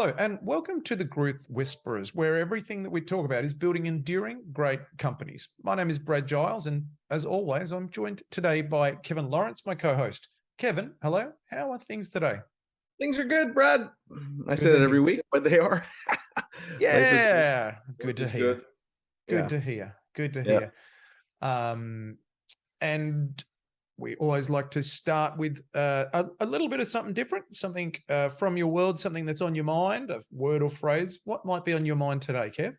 Hello, and welcome to the Growth Whisperers, where everything that we talk about is building enduring, great companies. My name is Brad Giles, and as always, I'm joined today by Kevin Lawrence, my co-host. Kevin, hello. How are things today? Things are good, Brad. I say that every week, but they are. Yeah, good to hear. Good. Good to hear. Good to hear. And we always like to start with a little bit of something different, something from your world, something that's on your mind, a word or phrase. What might be on your mind today, Kev?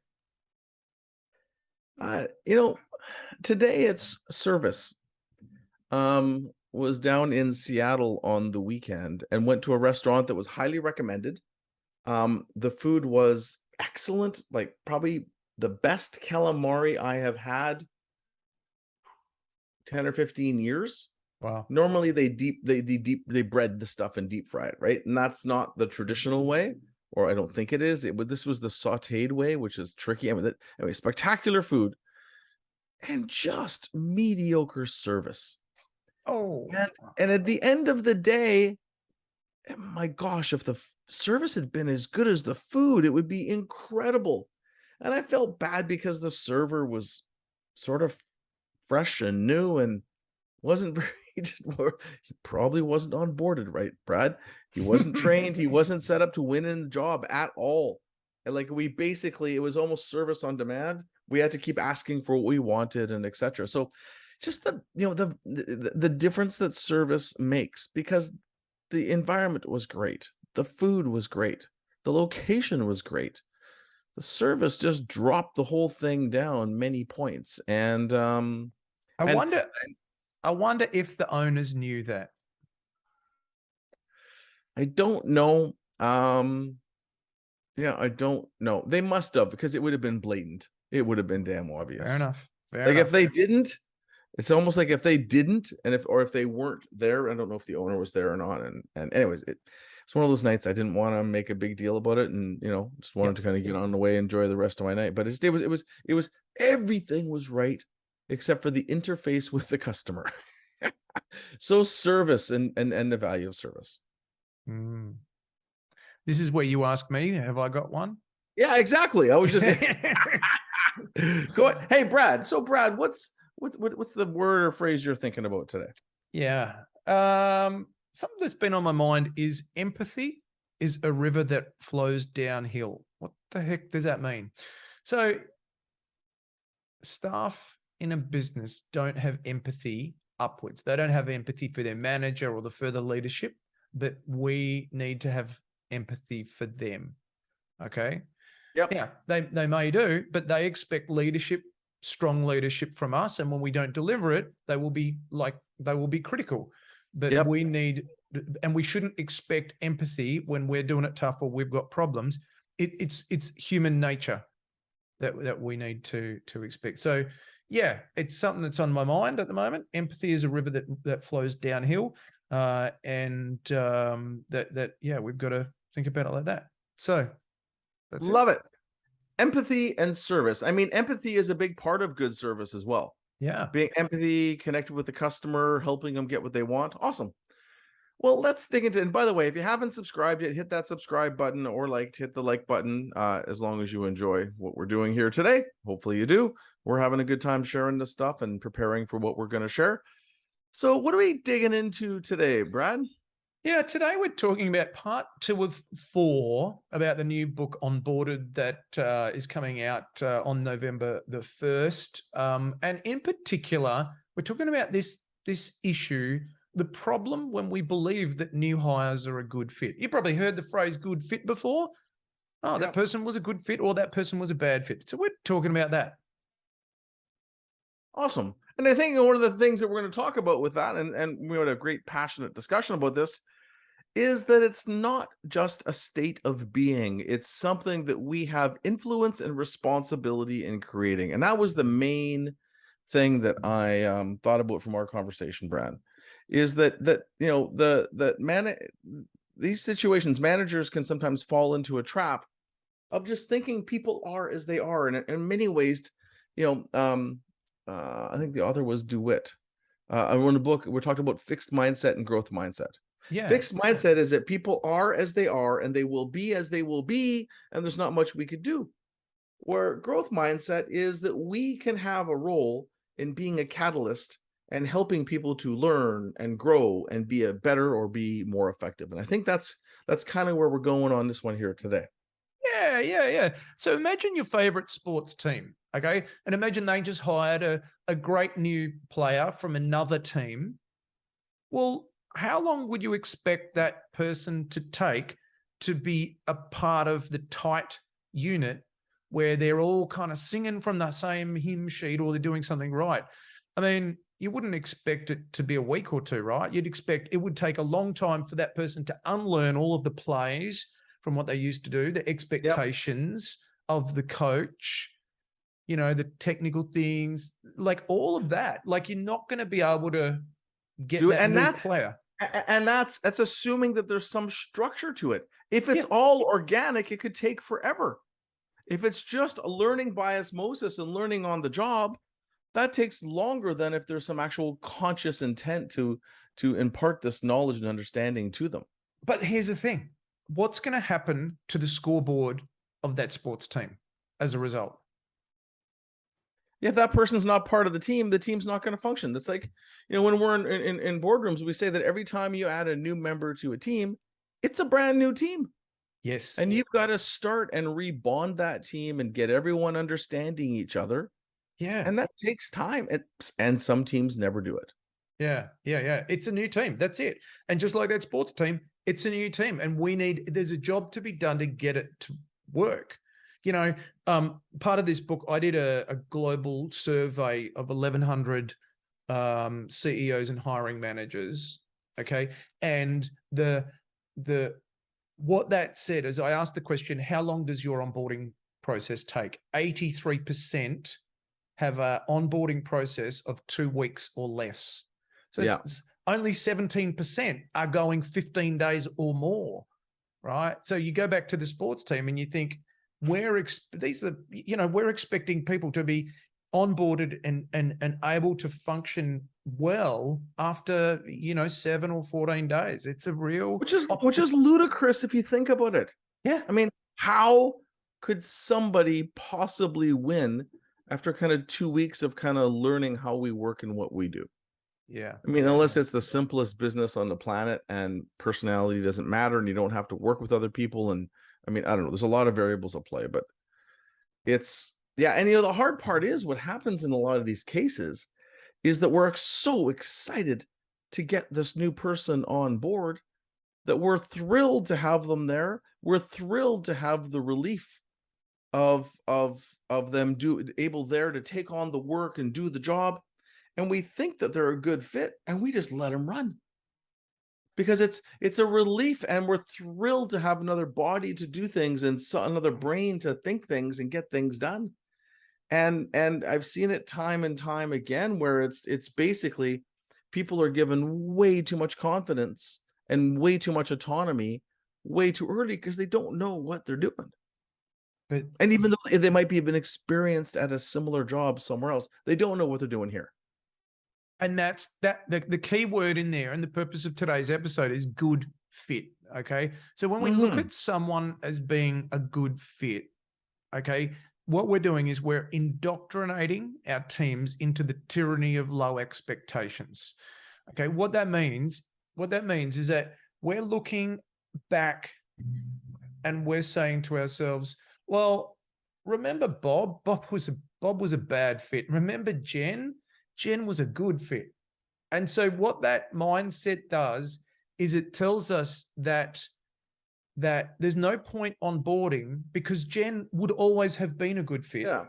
Today it's service. Was down in Seattle on the weekend and went to a restaurant that was highly recommended. The food was excellent, like probably the best calamari I have had 10 or 15 years. Wow. Normally they bread the stuff and deep fry it, right? And that's not the traditional way, or I don't think it is. This was the sauteed way, which is tricky. Anyway, spectacular food and just mediocre service. Oh. And at the end of the day, my gosh, if the service had been as good as the food, it would be incredible. And I felt bad because the server was sort of fresh and new and wasn't very, he probably wasn't onboarded, right, Brad? He wasn't trained. He wasn't set up to win in the job at all. And like it was almost service on demand. We had to keep asking for what we wanted and etc. So just the difference that service makes, because the environment was great. The food was great. The location was great. The service just dropped the whole thing down many points. And I wonder if the owners knew that. I don't know. I don't know. They must have, because it would have been blatant. It would have been damn obvious. Fair enough. If they didn't, it's almost like if they didn't, and if they weren't there, I don't know if the owner was there or not. And anyways, it's one of those nights I didn't want to make a big deal about it, and just wanted to kind of get on the way, enjoy the rest of my night. But it was everything was right except for the interface with the customer. So service and the value of service. This is where you ask me, have I got one? Yeah, exactly. I was just go ahead. Hey, Brad. So Brad, what's the word or phrase you're thinking about today? Yeah. Something that's been on my mind is empathy is a river that flows downhill. What the heck does that mean? So staff in a business don't have empathy upwards. They don't have empathy for their manager or the further leadership, but we need to have empathy for them. Okay. Yep. Yeah, they may do, but they expect leadership, strong leadership from us. And when we don't deliver it, they will be critical. But we need, and we shouldn't expect empathy when we're doing it tough or we've got problems. It's human nature that we need to expect. So yeah, it's something that's on my mind at the moment. Empathy is a river that flows downhill. We've got to think about it like that. So love it. Empathy and service. I mean, empathy is a big part of good service as well. Yeah. Being empathy, connected with the customer, helping them get what they want. Awesome. Well, let's dig into it. And by the way, if you haven't subscribed yet, hit that subscribe button or hit the like button as long as you enjoy what we're doing here today. Hopefully you do. We're having a good time sharing this stuff and preparing for what we're going to share. So what are we digging into today, Brad? Yeah, today we're talking about part 2 of 4 about the new book Onboarded that is coming out on November the 1st. And in particular, we're talking about this issue, the problem when we believe that new hires are a good fit. You probably heard the phrase good fit before. Oh, that person was a good fit or that person was a bad fit. So we're talking about that. Awesome. And I think one of the things that we're going to talk about with that, and we had a great passionate discussion about this, is that it's not just a state of being. It's something that we have influence and responsibility in creating. And that was the main thing that I thought about from our conversation, Brad, is that these situations, managers can sometimes fall into a trap of just thinking people are as they are. And in many ways, I think the author was DeWitt. I wrote a book. We're talking about fixed mindset and growth mindset. Yeah. Fixed mindset is that people are as they are and they will be as they will be, and there's not much we could do. Where growth mindset is that we can have a role in being a catalyst and helping people to learn and grow and be a better or be more effective. And I think that's kind of where we're going on this one here today. Yeah. So imagine your favorite sports team, okay? And imagine they just hired a great new player from another team. Well, how long would you expect that person to take to be a part of the tight unit where they're all kind of singing from the same hymn sheet or they're doing something right? I mean, you wouldn't expect it to be a week or two, right? You'd expect it would take a long time for that person to unlearn all of the plays from what they used to do, the expectations of the coach, the technical things, like all of that. Like you're not going to be able to get that new player. And that's assuming that there's some structure to it. If it's all organic, it could take forever. If it's just learning by osmosis and learning on the job, that takes longer than if there's some actual conscious intent to impart this knowledge and understanding to them. But here's the thing. What's going to happen to the scoreboard of that sports team as a result? If that person's not part of the team's not going to function. That's like, when we're in boardrooms, we say that every time you add a new member to a team, it's a brand new team. Yes. And you've got to start and rebond that team and get everyone understanding each other. Yeah. And that takes time. And some teams never do it. Yeah. It's a new team. That's it. And just like that sports team, it's a new team. And there's a job to be done to get it to work. Part of this book, I did a global survey of 1,100 CEOs and hiring managers. Okay. And what that said is I asked the question, how long does your onboarding process take? 83% have an onboarding process of 2 weeks or less. So it's only 17% are going 15 days or more, right? So you go back to the sports team and you think, we're expecting people to be onboarded and able to function well after 7 or 14 days. It's a real which is ludicrous if you think about it. Yeah. I mean, how could somebody possibly win after kind of 2 weeks of kind of learning how we work and what we do? Yeah. I mean, unless it's the simplest business on the planet and personality doesn't matter and you don't have to work with other people. And I mean, I don't know, there's a lot of variables at play, but it's, and the hard part is what happens in a lot of these cases is that we're so excited to get this new person on board that we're thrilled to have them there. We're thrilled to have the relief of them able there to take on the work and do the job. And we think that they're a good fit and we just let them run. Because it's a relief and we're thrilled to have another body to do things and another brain to think things and get things done. And I've seen it time and time again where it's basically people are given way too much confidence and way too much autonomy way too early because they don't know what they're doing. And even though they might be even experienced at a similar job somewhere else, they don't know what they're doing here. And that's the key word in there. And the purpose of today's episode is good fit. Okay. So when we look at someone as being a good fit, okay, what we're doing is we're indoctrinating our teams into the tyranny of low expectations. Okay. What that means is that we're looking back and we're saying to ourselves, well, remember Bob? Bob was a bad fit. Remember Jen? Jen was a good fit. And so what that mindset does is it tells us that there's no point onboarding because Jen would always have been a good fit. Yeah.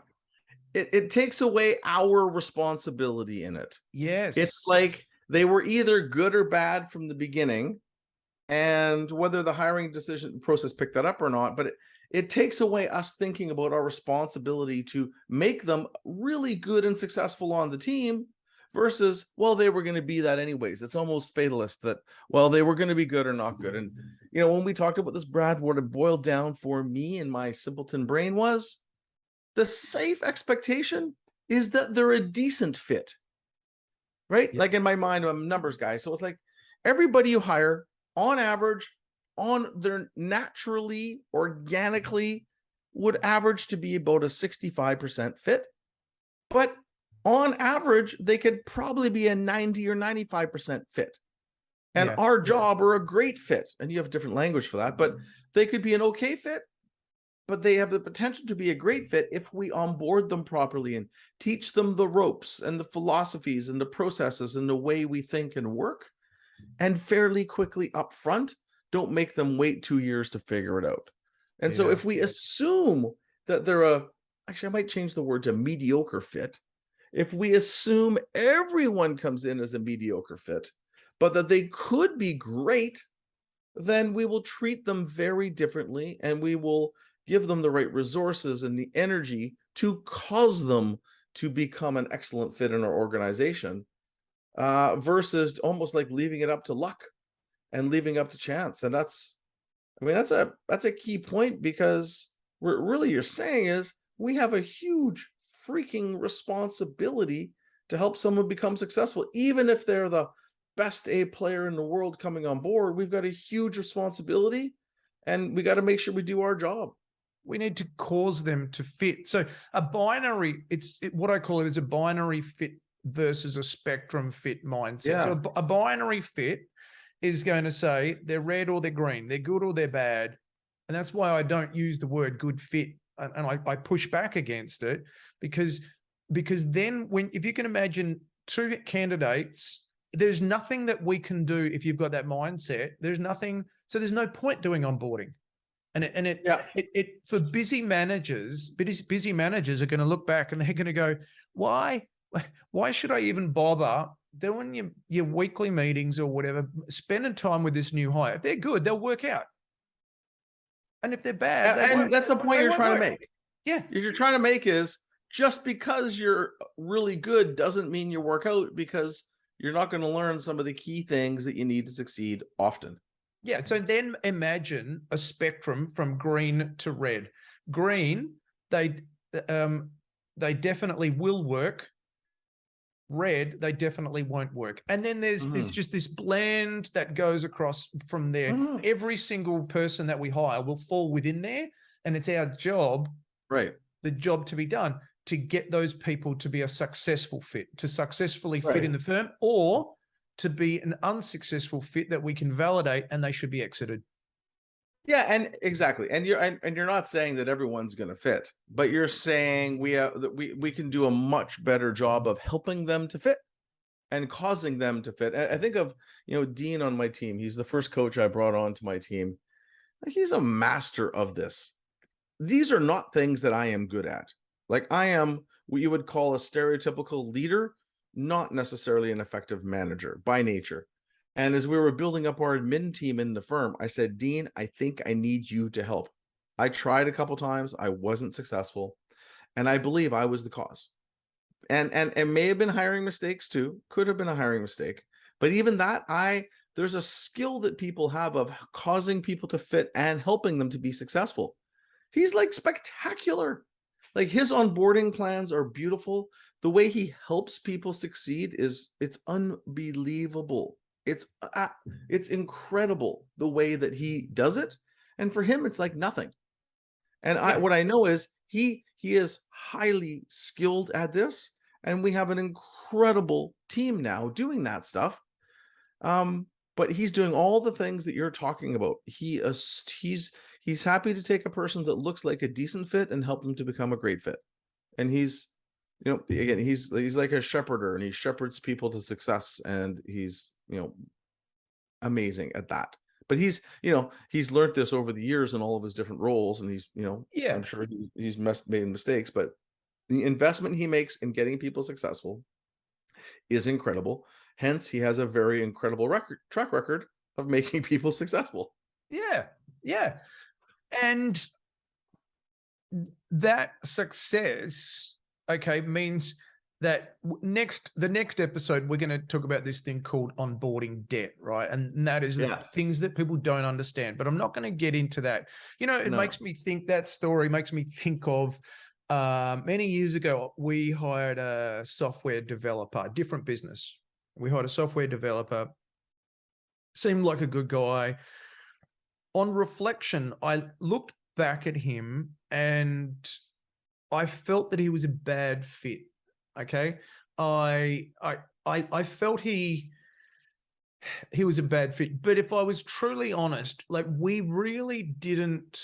It takes away our responsibility in it. Yes. It's like they were either good or bad from the beginning, and whether the hiring decision process picked that up or not, but it takes away us thinking about our responsibility to make them really good and successful on the team versus, well, they were going to be that anyways. It's almost fatalist that, well, they were going to be good or not good. And, when we talked about this, Brad, what it boiled down for me in my simpleton brain was the safe expectation is that they're a decent fit, right? Yeah. Like in my mind, I'm a numbers guy. So it's like everybody you hire on average, they're naturally, organically would average to be about a 65% fit. But on average, they could probably be a 90 or 95% fit. And our job, or a great fit, and you have different language for that, but they could be an okay fit, but they have the potential to be a great fit if we onboard them properly and teach them the ropes and the philosophies and the processes and the way we think and work, and fairly quickly up front. Don't make them wait 2 years to figure it out. And so if we assume that they're actually, I might change the word to mediocre fit. If we assume everyone comes in as a mediocre fit, but that they could be great, then we will treat them very differently, and we will give them the right resources and the energy to cause them to become an excellent fit in our organization, versus almost like leaving it up to luck and leaving up to chance. And that's a key point, because what really you're saying is we have a huge freaking responsibility to help someone become successful. Even if they're the best A player in the world coming on board, we've got a huge responsibility, and we got to make sure we do our job. We need to cause them to fit. So a binary, what I call it is a binary fit versus a spectrum fit mindset. Yeah. So a binary fit is going to say they're red or they're green, they're good or they're bad. And that's why I don't use the word good fit. And I push back against it, because then if you can imagine two candidates, there's nothing that we can do if you've got that mindset. There's nothing. So there's no point doing onboarding. And it for busy managers are going to look back and they're going to go, why should I even bother doing your weekly meetings or whatever, spending time with this new hire? If they're good, they'll work out. And if they're bad, and that's the point you're trying to make. Yeah. You're trying to make is, just because you're really good doesn't mean you work out, because you're not going to learn some of the key things that you need to succeed often. Yeah. So then imagine a spectrum from green to red. Green, they definitely will work. Red, they definitely won't work. And then there's just this blend that goes across from there. Every single person that we hire will fall within there, and it's our job, the job to be done, to get those people to be a successful fit, to successfully fit in the firm, or to be an unsuccessful fit that we can validate and they should be exited. Yeah, and exactly. And you're not saying that everyone's going to fit, but you're saying we can do a much better job of helping them to fit and causing them to fit. I think of, Dean on my team. He's the first coach I brought on to my team. He's a master of this. These are not things that I am good at. Like, I am what you would call a stereotypical leader, not necessarily an effective manager by nature. And as we were building up our admin team in the firm, I said, Dean, I think I need you to help. I tried a couple times. I wasn't successful. And I believe I was the cause. And it may have been hiring mistakes too. Could have been a hiring mistake. But even that, there's a skill that people have of causing people to fit and helping them to be successful. He's like spectacular. Like, his onboarding plans are beautiful. The way he helps people succeed it's unbelievable. It's incredible the way that he does it. And for him, it's like nothing. And what I know is he is highly skilled at this, and we have an incredible team now doing that stuff. But he's doing all the things that you're talking about. He's happy to take a person that looks like a decent fit and help them to become a great fit. And he's like a shepherder, and he shepherds people to success, and he's, amazing at that. But he's learned this over the years in all of his different roles, and he's, I'm sure he's made mistakes, but the investment he makes in getting people successful is incredible. Hence, he has a very incredible track record of making people successful. Yeah. And that success, means that the next episode, we're going to talk about this thing called onboarding debt, right? And that is the things that people don't understand, but I'm not going to get into that. Makes me think, that story makes me think of many years ago, we hired a software developer, different business. We hired a software developer, Seemed like a good guy. On reflection, I looked back at him and I felt that he was a bad fit. Okay. I felt he was a bad fit. But if I was truly honest, like we really didn't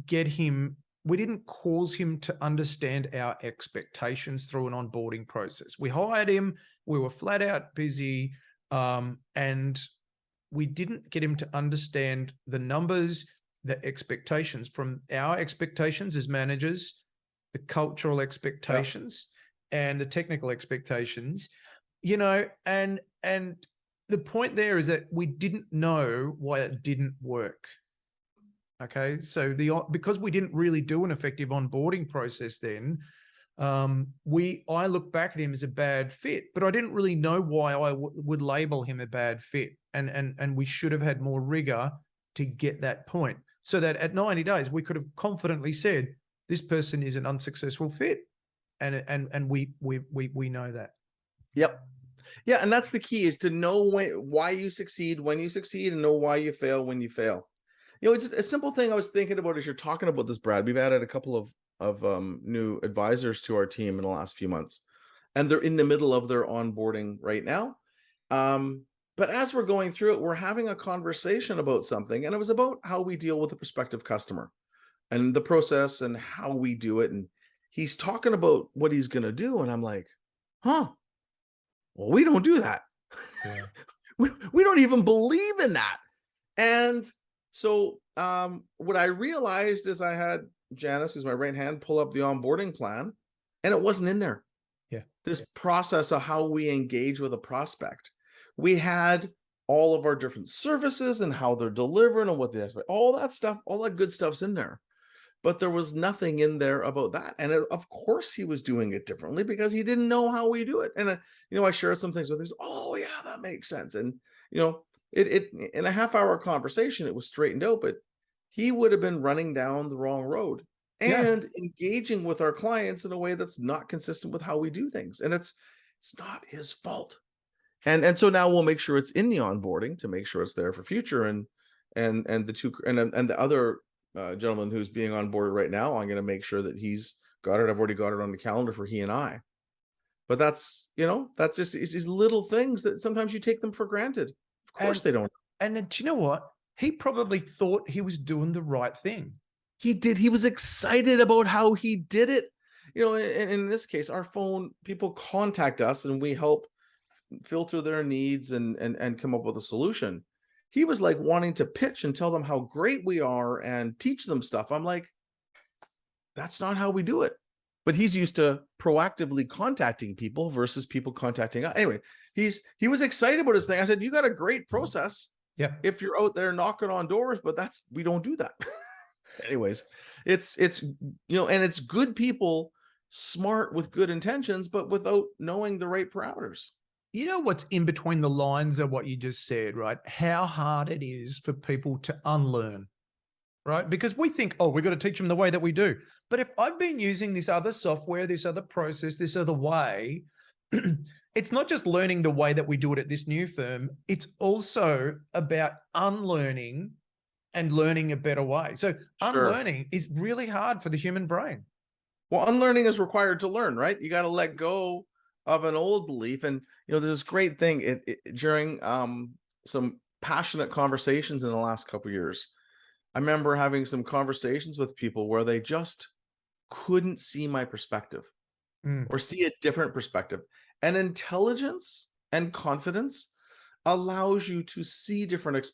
get him, we didn't cause him to understand our expectations through an onboarding process. We hired him, we were flat out busy, and we didn't get him to understand the numbers, the expectations, from our expectations as managers, the cultural expectations, and the technical expectations, and the point there is that we didn't know why it didn't work. Okay. So because we didn't really do an effective onboarding process then, I look back at him as a bad fit, but I didn't really know why I would label him a bad fit. And we should have had more rigor to get that point, so that at 90 days, we could have confidently said, this person is an unsuccessful fit. And we know that. Yep. Yeah. And that's the key, is to know why you succeed when you succeed, and know why you fail when you fail. It's a simple thing I was thinking about as you're talking about this, Brad. We've added a couple of new advisors to our team in the last few months, and they're in the middle of their onboarding right now. But as we're going through it, we're having a conversation about something, and it was about how we deal with a prospective customer and the process and how we do it. And he's talking about what he's going to do. And I'm like, well, we don't do that. Yeah. we don't even believe in that. And so what I realized is I had Janice, who's my right hand, pull up the onboarding plan, and it wasn't in there. Yeah. This process of how we engage with a prospect. We had all of our different services and how they're delivering and what they expect. All that stuff, all that good stuff's in there. But there was nothing in there about that. And of course he was doing it differently because he didn't know how we do it. And I shared some things with him. Oh yeah, that makes sense. And it in a half-hour conversation, it was straightened out, but he would have been running down the wrong road and engaging with our clients in a way that's not consistent with how we do things. And it's not his fault. And so now we'll make sure it's in the onboarding to make sure it's there for future. And the other gentleman who's being onboarded right now, I'm going to make sure that he's got it. I've already got it on the calendar for he and I. But that's just these little things that sometimes you take them for granted. Of course they don't. And do you know what? He probably thought he was doing the right thing. He did. He was excited about how he did it. In this case, our phone, people contact us and we help filter their needs and come up with a solution. He was like wanting to pitch and tell them how great we are and teach them stuff. I'm like, that's not how we do it. But he's used to proactively contacting people versus people contacting us. Anyway, he was excited about his thing. I said, you got a great process. Yeah. If you're out there knocking on doors, but we don't do that. Anyways, it's and it's good people, smart with good intentions, but without knowing the right parameters. You know what's in between the lines of what you just said, right? How hard it is for people to unlearn, right? Because we think, we've got to teach them the way that we do. But if I've been using this other software, this other process, this other way, it's not just learning the way that we do it at this new firm. It's also about unlearning and learning a better way. So unlearning is really hard for the human brain. Well, unlearning is required to learn, right? You got to let go of an old belief. And there's this great thing during some passionate conversations in the last couple of years. I remember having some conversations with people where they just couldn't see my perspective or see a different perspective. And intelligence and confidence allows you to see different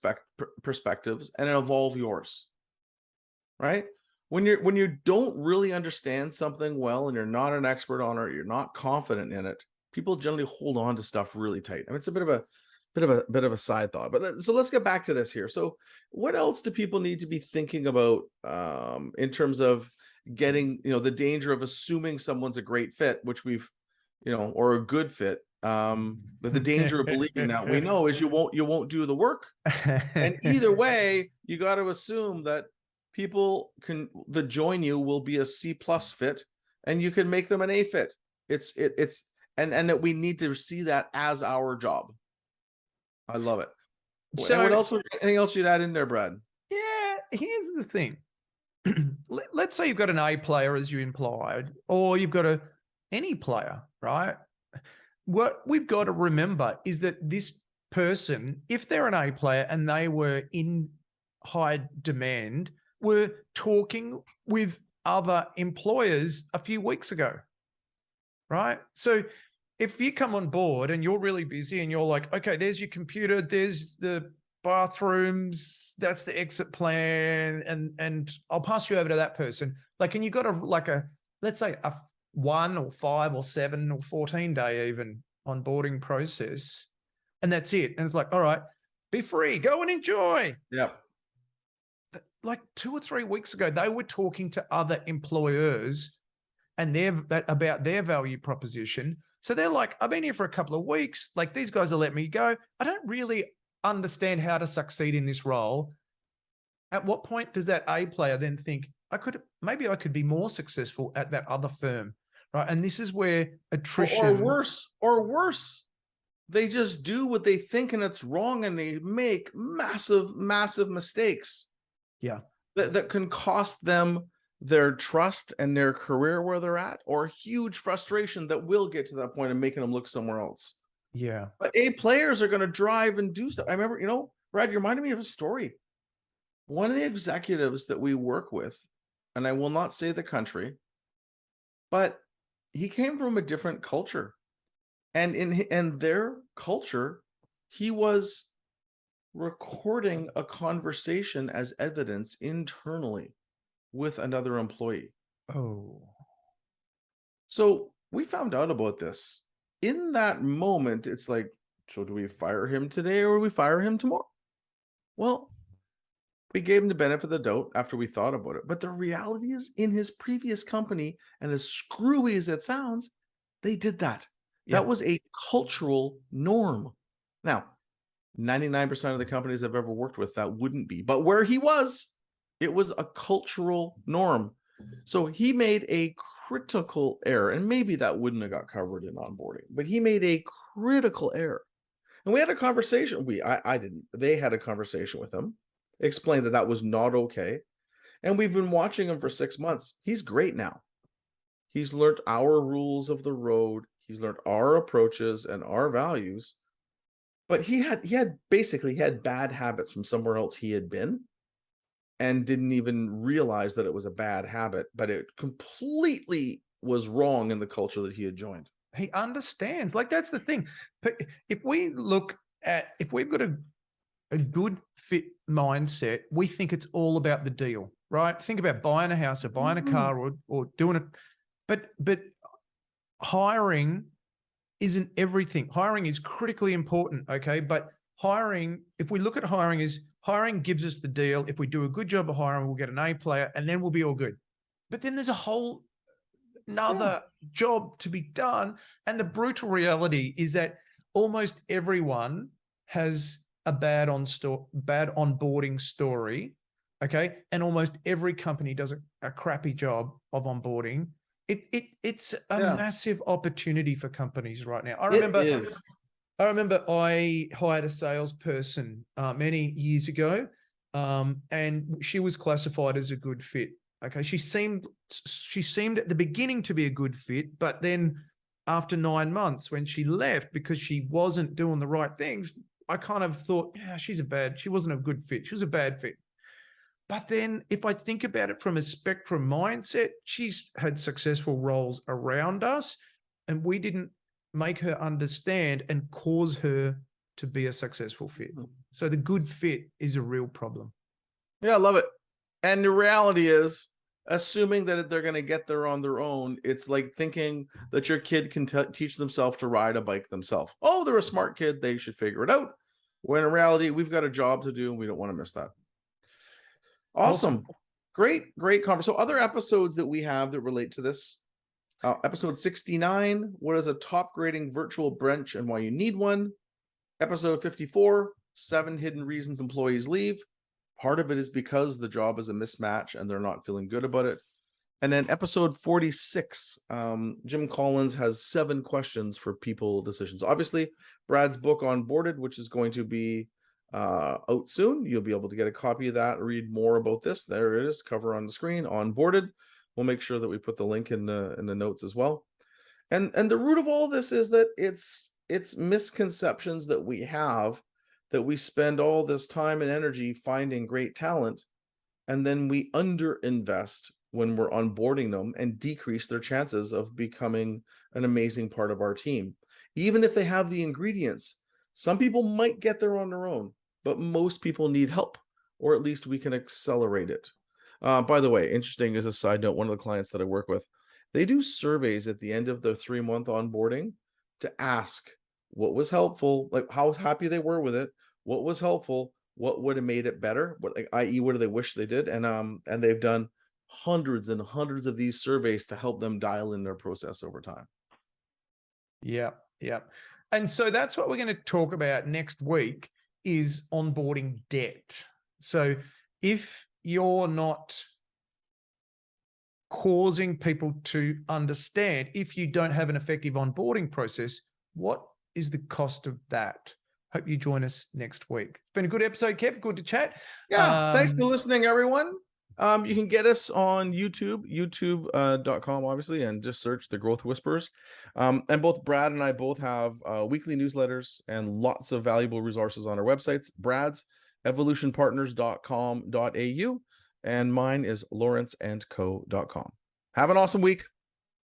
perspectives and evolve yours, right? When you don't really understand something well and you're not an expert on it, you're not confident in it, people generally hold on to stuff really tight. I mean, it's a bit of a side thought, but so let's get back to this here. So what else do people need to be thinking about in terms of getting, the danger of assuming someone's a great fit, which we've, or a good fit. But the danger of believing that, we know, is you won't do the work. And either way, you got to assume that people that join you will be a C+ fit, and you can make them an A fit. And that we need to see that as our job. I love it. So what else? Anything else you'd add in there, Brad? Yeah, here's the thing. Let's say you've got an A player, as you implied, or you've got any player, right? What we've got to remember is that this person, if they're an A player and they were in high demand, were talking with other employers a few weeks ago, right? So if you come on board and you're really busy and you're like, okay, there's your computer, there's the bathrooms, that's the exit plan, and I'll pass you over to that person. Like, and you got let's say a 1 or 5 or 7 or 14 day even onboarding process, and that's it. And it's like, all right, be free, go and enjoy. Yeah. Like 2 or 3 weeks ago, they were talking to other employers and about their value proposition. So they're like, I've been here for a couple of weeks. Like, these guys will let me go. I don't really understand how to succeed in this role. At what point does that A player then think, maybe I could be more successful at that other firm, right? And this is where attrition, or worse, they just do what they think and it's wrong, and they make massive mistakes. Yeah, that can cost them their trust and their career where they're at, or huge frustration that will get to that point and making them look somewhere else. Yeah. But A players are going to drive and do stuff. I remember, Brad, you reminded me of a story. One of the executives that we work with, and I will not say the country, but he came from a different culture. And in their culture, he was recording a conversation as evidence internally with another employee. Oh. So we found out about this. In that moment, it's like, so do we fire him today or do we fire him tomorrow? Well, we gave him the benefit of the doubt after we thought about it. But the reality is, in his previous company, and as screwy as it sounds, they did that. Yeah. That was a cultural norm. Now, 99% of the companies I've ever worked with, that wouldn't be. But where he was, it was a cultural norm. So he made a critical error, and maybe that wouldn't have got covered in onboarding, but he made a critical error. And we had a conversation. I didn't. They had a conversation with him, explained that was not okay. And we've been watching him for 6 months. He's great now. He's learned our rules of the road. He's learned our approaches and our values. But he had bad habits from somewhere else he had been, and didn't even realize that it was a bad habit, but it completely was wrong in the culture that he had joined. He understands. Like, that's the thing. But if we've got a good fit mindset, we think it's all about the deal, right? Think about buying a house or buying a car or doing it. But hiring isn't everything. Hiring is critically important, okay? But if we look at hiring gives us the deal. If we do a good job of hiring, we'll get an A player and then we'll be all good. But then there's a whole another job to be done. And the brutal reality is that almost everyone has a bad onboarding story, okay? And almost every company does a crappy job of onboarding. It's a massive opportunity for companies right now. I remember I hired a salesperson many years ago, and she was classified as a good fit. Okay, she seemed at the beginning to be a good fit, but then after 9 months, when she left because she wasn't doing the right things, I kind of thought, she wasn't a good fit. She was a bad fit. But then if I think about it from a spectrum mindset, she's had successful roles around us, and we didn't make her understand and cause her to be a successful fit. So the good fit is a real problem. Yeah, I love it. And the reality is, assuming that they're going to get there on their own, it's like thinking that your kid can teach themselves to ride a bike themselves. Oh, they're a smart kid, they should figure it out. When in reality, we've got a job to do and we don't want to miss that. Awesome. Great conversation. So other episodes that we have that relate to this, episode 69, what is a top grading virtual brunch and why you need one? Episode 54, 7 hidden reasons employees leave. Part of it is because the job is a mismatch and they're not feeling good about it. And then episode 46, Jim Collins has 7 questions for people decisions. Obviously, Brad's book Onboarded, which is going to be out soon. You'll be able to get a copy of that, read more about this. There it is, cover on the screen, Onboarded. We'll make sure that we put the link in the notes as well. And the root of all this is that it's misconceptions that we have, that we spend all this time and energy finding great talent, and then we underinvest when we're onboarding them and decrease their chances of becoming an amazing part of our team. Even if they have the ingredients, some people might get there on their own, but most people need help, or at least we can accelerate it. By the way, interesting as a side note, one of the clients that I work with, they do surveys at the end of their 3-month onboarding to ask what was helpful, like how happy they were with it, what was helpful, what would have made it better, what, like, i.e., what do they wish they did, and they've done hundreds and hundreds of these surveys to help them dial in their process over time. Yeah. And so that's what we're going to talk about next week, is onboarding debt. So if you're not causing people to understand, if you don't have an effective onboarding process, what is the cost of that? Hope you join us next week. It's been a good episode, Kev. Good to chat. Yeah, thanks for listening, everyone. You can get us on youtube.com, obviously, and just search the Growth Whisperers. And both Brad and I both have weekly newsletters and lots of valuable resources on our websites. Brad's evolutionpartners.com.au, and mine is lawrenceandco.com. Have an awesome week.